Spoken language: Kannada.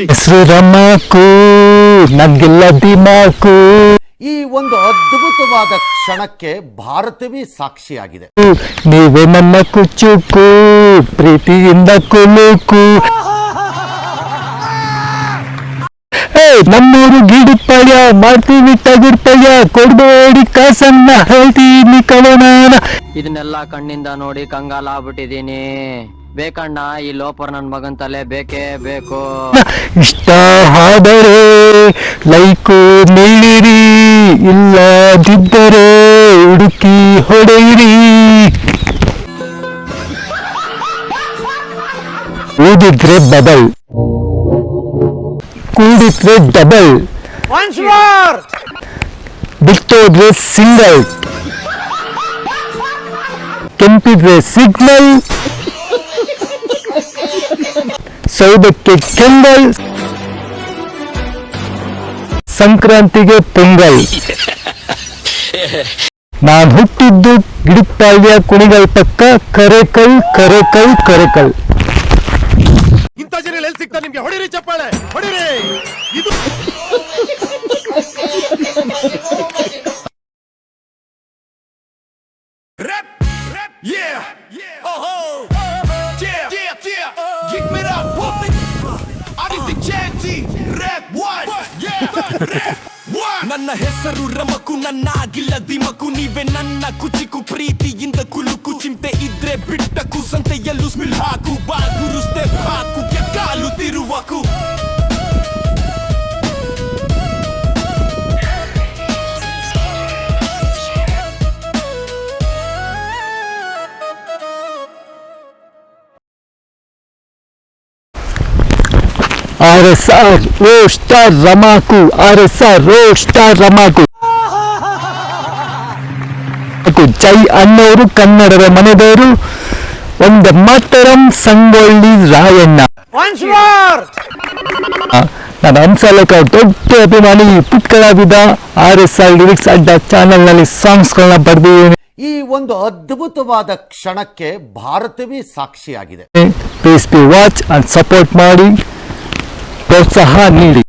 ಹೆಸರು ರಮಾಕು ನಗೆಲ್ಲ ದಿಮಾಕು. ಈ ಒಂದು ಅದ್ಭುತವಾದ ಕ್ಷಣಕ್ಕೆ ಭಾರತವೇ ಸಾಕ್ಷಿಯಾಗಿದೆ. ನೀವೇ ನನ್ನ ಕುಚುಕು ಪ್ರೀತಿಯಿಂದ ಕುಲುಕು. ನಮ್ಮೂರು ಗಿಡಪಳ್ಯ ಮಾಡ್ತೀವಿ ಟಗಿರ್ಪಳ್ಯ ಕೊಡ್ಬೇಡಿ ಕಾಸನ್ನ ಹೇಳ್ತೀನಿ ಕವನಾನ. ಇದನ್ನೆಲ್ಲ ಕಣ್ಣಿಂದ ನೋಡಿ ಕಂಗಾಲ ಆಗ್ಬಿಟ್ಟಿದೀನಿ. ಬೇಕಣ್ಣ ಈ ಲೋಪರ್ ನನ್ ಮಗನ್ ತಲೆ ಬೇಕೇ ಬೇಕು. ಇಷ್ಟ ಆದರೆ ಲೈಕು ನೀಡಿರಿ, ಇಲ್ಲದಿದ್ದರೆ ಹುಡುಕಿ ಹೊಡೆಯಿರಿ. ಊದಿದ್ರೆ ಬಬಲ್, ಕೂಡಿದ್ರೆ ಡಬಲ್, ಬಿಟ್ಟೋದ್ರೆ ಸಿಂಗಲ್, ಕೆಂಪಿದ್ರೆ ಸಿಗ್ನಲ್, ಸೌದಕ್ಕೆ ಕೆಂಗಲ್, ಸಂಕ್ರಾಂತಿಗೆ ಪೊಂಗಲ್. ನಾನು ಹುಟ್ಟಿದ್ದು ಗಿಡಪಾಳ್ಯ ಕುಣಿಗಲ್ ಪಕ್ಕ ಕರೆಕಲ್ ಕರೆಕಲ್ ಕರೆಕಲ್. ಇಂಥ ಜನ ಎಲ್ಲಿ ಸಿಗ್ತಾ ನಿಮ್ಗೆ? ಹೊಡಿರಿ ಚಪ್ಪಾಳೆ ಹೊಡಿರಿ. ಇದು ನನ್ನ ಹೆಸರು ರಮಕು, ನನ್ನ ಆಗಿಲ್ಲ ದಿಮಕು. ನೀವೇ ನನ್ನ ಕುಚಿಕು ಪ್ರೀತಿಯಿಂದ ಕುಲುಕು. ಚಿಂತೆ ಇದ್ರೆ ಬಿಟ್ಟಕು, ಸಂತೆಯಲ್ಲೂ ಸ್ಮಿಲ್ ಹಾಕು. ಬಾಗುರು ಸ್ಟೆಪ್ ಹಾಕು, ಕಾಲು ತಿರುವಕು. RSR ರೋಡ್ ಸ್ಟಾರ್ ರಮಾಕು, RSR ರೋಡ್ ಸ್ಟಾರ್ ರಮಾಕು. ಜೈ ಅನ್ನೋರು ಕನ್ನಡದ ಮನೆದವರು, ಒಂದೇ ಮಾತರಂ ಸಂಗೊಳ್ಳಿ ರಾಯಣ್ಣ. ನಾನು ಹಂಸಲೇಖ ದೊಡ್ಡ ಅಭಿಮಾನಿ, ಪುಟ್ಕಲಾವಿದ. RSR ಲಿರಿಕ್ಸ್ ಅಡ್ಡ ಚಾನೆಲ್ ನಲ್ಲಿ ಸಾಂಗ್ಸ್ ಗಳನ್ನ ಬರೆದಿದ್ದೀನಿ. ಈ ಒಂದು ಅದ್ಭುತವಾದ ಕ್ಷಣಕ್ಕೆ ಭಾರತವೇ ಸಾಕ್ಷಿಯಾಗಿದೆ. Please be watch and support ಮಾಡಿ, ಪ್ರೋತ್ಸಾಹ ನೀಡಿ.